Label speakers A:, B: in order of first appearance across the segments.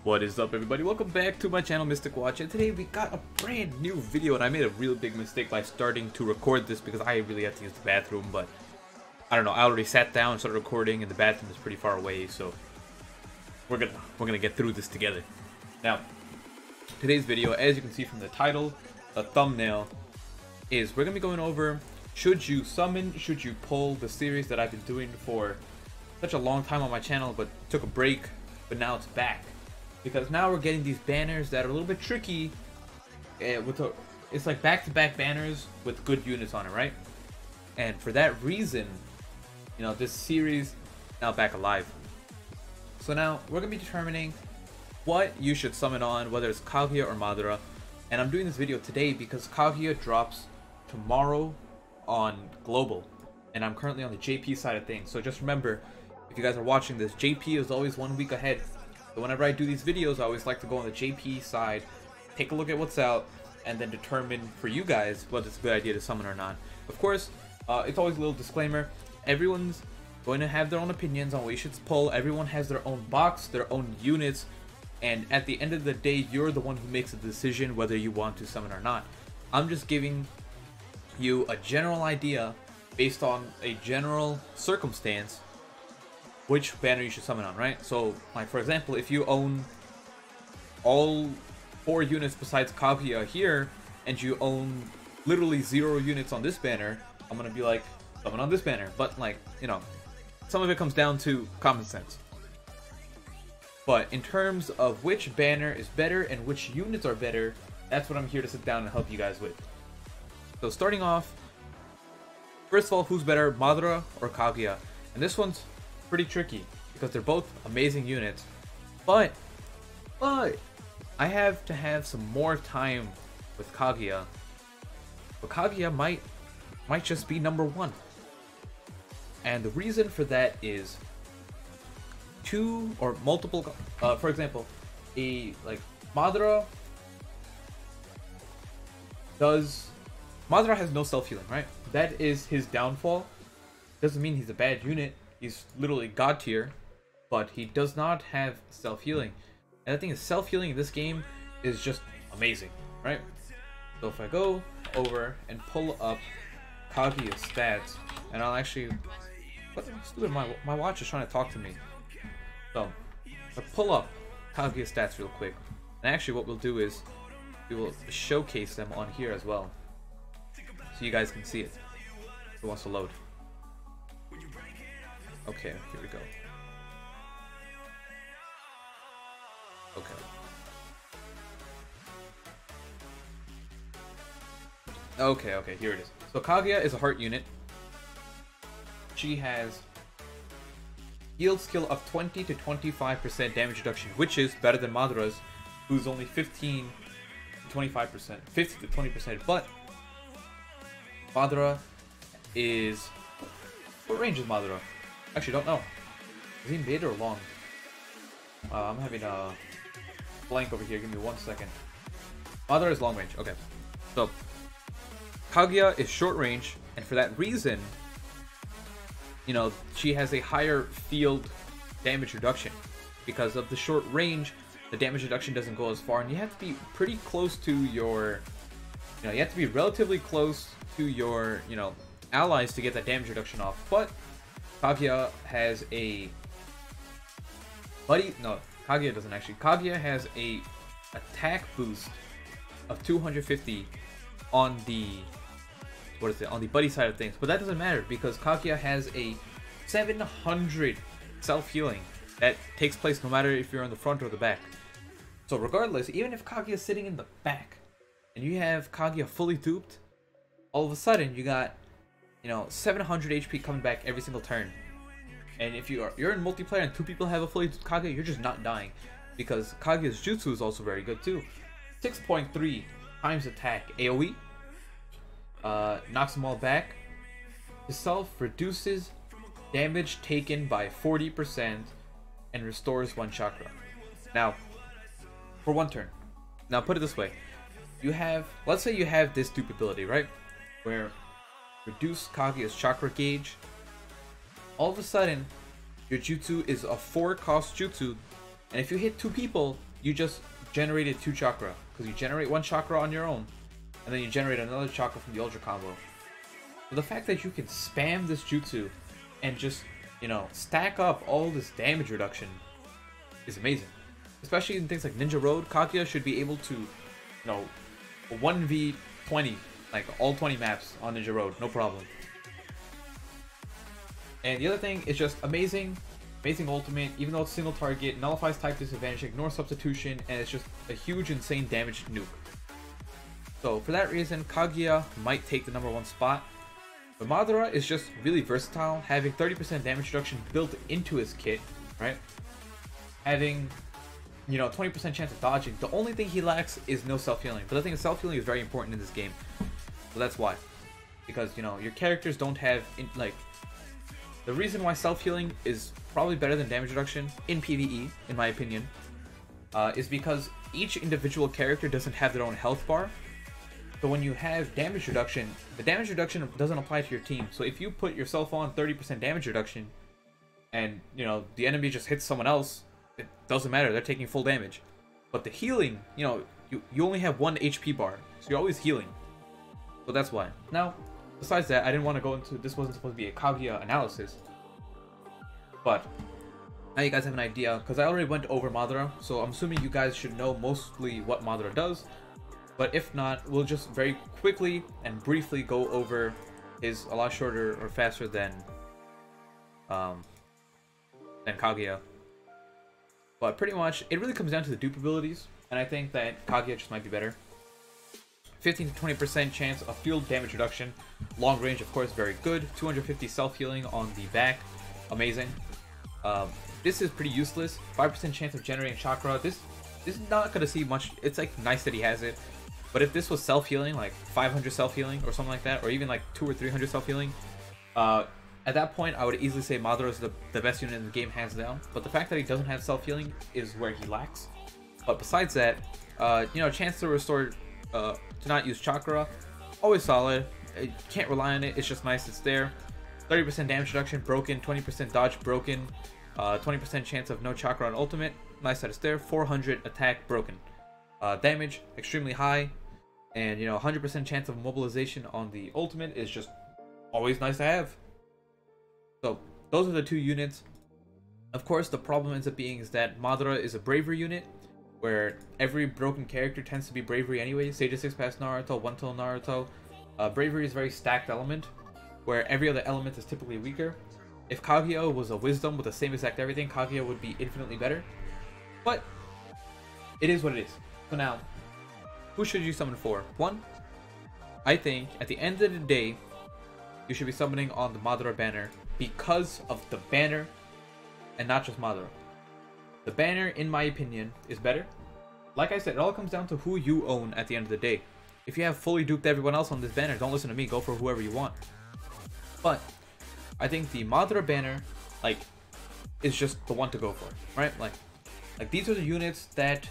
A: What is up, everybody? Welcome back to my channel, Mystic Watch, and today we got a brand new video, and I made a real big mistake by starting to record this because I really had to use the bathroom, but I don't know, I already sat down and started recording and the bathroom is pretty far away, so we're gonna get through this together. Now, today's video, as you can see from the title, the thumbnail, is we're gonna be going over should you summon, should you pull, the series that I've been doing for such a long time on my channel, but took a break, but now it's back. Because now we're getting these banners that are a little bit tricky. It's like back-to-back banners with good units on it, right? And for that reason, you know, this series now back alive. So now we're gonna be determining what you should summon on, whether it's Kaguya or Madara. And I'm doing this video today because Kaguya drops tomorrow on Global, and I'm currently on the JP side of things. So just remember, if you guys are watching this, JP is always 1 week ahead. So whenever I do these videos, I always like to go on the JP side, take a look at what's out, and then determine for you guys whether it's a good idea to summon or not. Of course, it's always a little disclaimer. Everyone's going to have their own opinions on what you should pull. Everyone has their own box, their own units, and at the end of the day, you're the one who makes the decision whether you want to summon or not. I'm just giving you a general idea based on a general circumstance which banner you should summon on, right? So, like for example, if you own all 4 units besides Kaguya here, and you own literally 0 units on this banner, I'm gonna be like, summon on this banner. But like, you know, some of it comes down to common sense. But in terms of which banner is better and which units are better, that's what I'm here to sit down and help you guys with. So starting off, first of all, who's better, Madara or Kaguya? And this one's pretty tricky because they're both amazing units, but I have to have some more time with Kaguya. But Kaguya might just be number 1, and the reason for that is 2 or multiple. For example, Madara has no self-healing, right? That is his downfall. Doesn't mean he's a bad unit. He's literally god tier, but he does not have self-healing. And the thing is, self-healing in this game is just amazing, right? So if I go over and pull up Kaguya's stats, and I'll actually... Stupid, my watch is trying to talk to me. So, I'll pull up Kaguya's stats real quick. And actually what we'll do is, we will showcase them on here as well, so you guys can see it. Who wants to load? Okay, here we go. Okay. Okay, here it is. So Kaguya is a heart unit. She has healed skill of 20 to 25% damage reduction, which is better than Madara's, who's only 15 to 25%, 50 to 20%. But Madara is... What range is Madara? Actually, don't know. Is he mid or long? I'm having a blank over here. Give me 1 second. Madara is long range. Okay. So, Kaguya is short range, and for that reason, you know, she has a higher field damage reduction. Because of the short range, the damage reduction doesn't go as far, and you have to be pretty close to your... You know, you have to be relatively close to your, you know, allies to get that damage reduction off. But Kaguya has a Kaguya doesn't actually. Kaguya has a attack boost of 250 on the on the buddy side of things, but that doesn't matter because Kaguya has a 700 self-healing that takes place no matter if you're on the front or the back. So regardless, even if Kaguya is sitting in the back and you have Kaguya fully duped, all of a sudden you got, you know, 700 HP coming back every single turn. And if you're in multiplayer and 2 people have a fully Kaguya, you're just not dying. Because Kaguya's jutsu is also very good too. 6.3 times attack AoE. Knocks them all back. Itself reduces damage taken by 40% and restores 1 chakra. Now, for 1 turn. Now put it this way. You have, let's say you have this dupe ability, right? Where reduce Kaguya's chakra gauge. All of a sudden, your jutsu is a 4 cost jutsu, and if you hit 2 people, you just generated 2 chakra. Because you generate 1 chakra on your own, and then you generate another chakra from the ultra combo. So the fact that you can spam this jutsu and just, you know, stack up all this damage reduction is amazing. Especially in things like Ninja Road, Kaguya should be able to, you know, 1v20, like all 20 maps on Ninja Road, no problem. And the other thing is just amazing ultimate, even though it's single target, nullifies type disadvantage, ignores substitution, and it's just a huge, insane damage nuke. So for that reason, Kaguya might take the #1 spot. But Madara is just really versatile, having 30% damage reduction built into his kit, right? Having, you know, 20% chance of dodging. The only thing he lacks is no self-healing. But I think self-healing is very important in this game. So that's why. Because, you know, your characters don't have, the reason why self-healing is probably better than damage reduction in PvE, in my opinion, is because each individual character doesn't have their own health bar. So when you have damage reduction, the damage reduction doesn't apply to your team. So if you put yourself on 30% damage reduction, and, you know, the enemy just hits someone else, it doesn't matter, they're taking full damage. But the healing, you know, you only have 1 HP bar, so you're always healing. So that's why. Now, besides that, I didn't want to go into, this wasn't supposed to be a Kaguya analysis. But now you guys have an idea, because I already went over Madara, so I'm assuming you guys should know mostly what Madara does. But if not, we'll just very quickly and briefly go over his a lot shorter or faster than Kaguya. But pretty much, it really comes down to the dupe abilities, and I think that Kaguya just might be better. 15 to 20% chance of field damage reduction. Long range, of course, very good. 250 self-healing on the back. Amazing. This is pretty useless. 5% chance of generating chakra. This is not going to see much. It's like nice that he has it. But if this was self-healing, like 500 self-healing or something like that, or even like 200 or 300 self-healing, at that point I would easily say Madara is the best unit in the game, hands down. But the fact that he doesn't have self-healing is where he lacks. But besides that, you know, chance to restore, to not use chakra, always solid. You can't rely on it, it's just nice it's there. 30% damage reduction, broken. 20% dodge, broken. 20% chance of no chakra on ultimate, nice that it's there. 400 attack, broken. Damage, extremely high. And, you know, 100% chance of mobilization on the ultimate is just always nice to have. So, those are the 2 units. Of course, the problem ends up being is that Madara is a bravery unit, where every broken character tends to be bravery anyway. Stage of 6 past Naruto, 1 till Naruto. Bravery is a very stacked element, where every other element is typically weaker. If Kaguya was a wisdom with the same exact everything, Kaguya would be infinitely better. But, it is what it is. So now, who should you summon for? 1, I think, at the end of the day, you should be summoning on the Madara banner because of the banner and not just Madara. The banner, in my opinion, is better. Like I said, it all comes down to who you own at the end of the day. If you have fully duped everyone else on this banner, don't listen to me, go for whoever you want. But, I think the Madara banner, like, is just the one to go for, right? Like these are the units that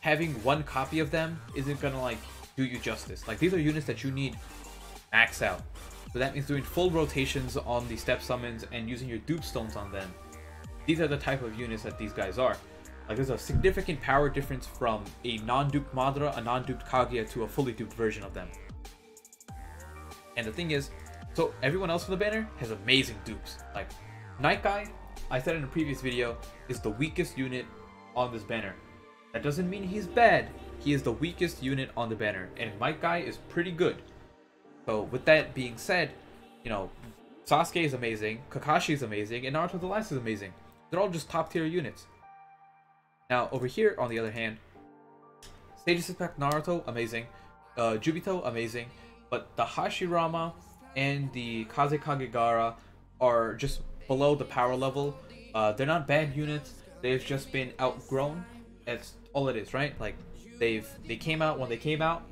A: having 1 copy of them isn't gonna, like, do you justice. Like, these are units that you need max out. So that means doing full rotations on the step summons and using your dupe stones on them. These are the type of units that these guys are. Like, there's a significant power difference from a non-duped Madara, a non-duped Kaguya, to a fully duped version of them. And the thing is, so everyone else on the banner has amazing dupes. Like, Night Guy, I said in a previous video, is the weakest unit on this banner. That doesn't mean he's bad. He is the weakest unit on the banner, and Night Guy is pretty good. So with that being said, you know, Sasuke is amazing, Kakashi is amazing, and Naruto the Last is amazing. They're all just top tier units. Now over here, on the other hand, Stage of 6 Pack Naruto, amazing. Jubito, amazing. But the Hashirama and the Kaze Kagegara are just below the power level. They're not bad units, they've just been outgrown. That's all it is, right? Like, they came out when they came out,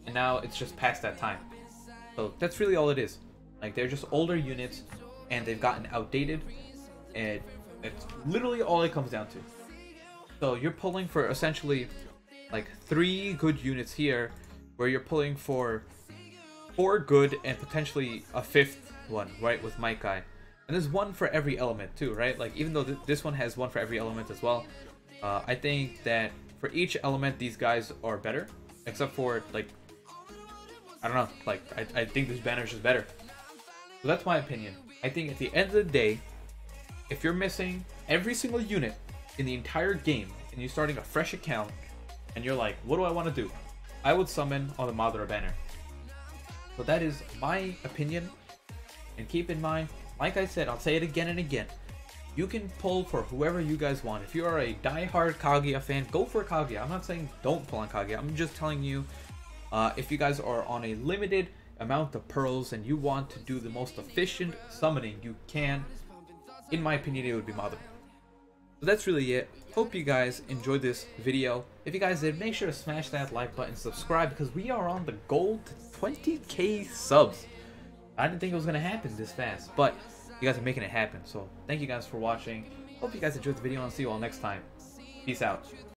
A: and now it's just past that time. So that's really all it is. Like, they're just older units, and they've gotten outdated, and it's literally all it comes down to. So you're pulling for essentially like 3 good units here, where you're pulling for 4 good and potentially a 5th one, right, with Might Guy. And there's 1 for every element too, right? Like, even though this one has 1 for every element as well, I think that for each element, these guys are better. Except for, like, I don't know, like, I think this banner is just better. So that's my opinion. I think at the end of the day, if you're missing every single unit in the entire game, and you're starting a fresh account, and you're like, what do I want to do? I would summon on the MADARA banner. So that is my opinion. And keep in mind, like I said, I'll say it again and again, you can pull for whoever you guys want. If you are a die-hard Kaguya fan, go for Kaguya. I'm not saying don't pull on Kaguya. I'm just telling you, if you guys are on a limited amount of pearls and you want to do the most efficient summoning you can, in my opinion, it would be MADARA. So that's really it. Hope you guys enjoyed this video. If you guys did, make sure to smash that like button, subscribe, because we are on the goal to 20k subs. I didn't think it was going to happen this fast, but you guys are making it happen. So thank you guys for watching. Hope you guys enjoyed the video, and I'll see you all next time. Peace out.